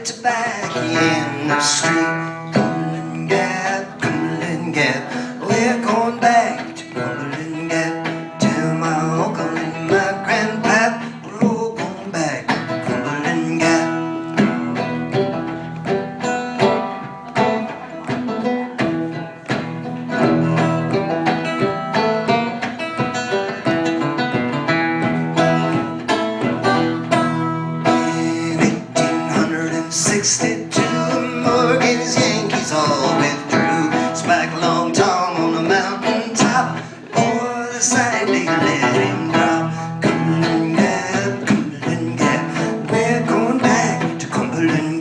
with tobacco in the street. Cumberland Gap, Cumberland Gap. We're going back to Cumberland Gap. Tell my uncle and my grandpap we're all going back to Cumberland Gap. In 1862, Morgan's Yankees all withdrew. Spike Long Tom on the mountain top. O'er the side they let him drop. Cumberland Gap, Cumberland Gap. We're going back to Cumberland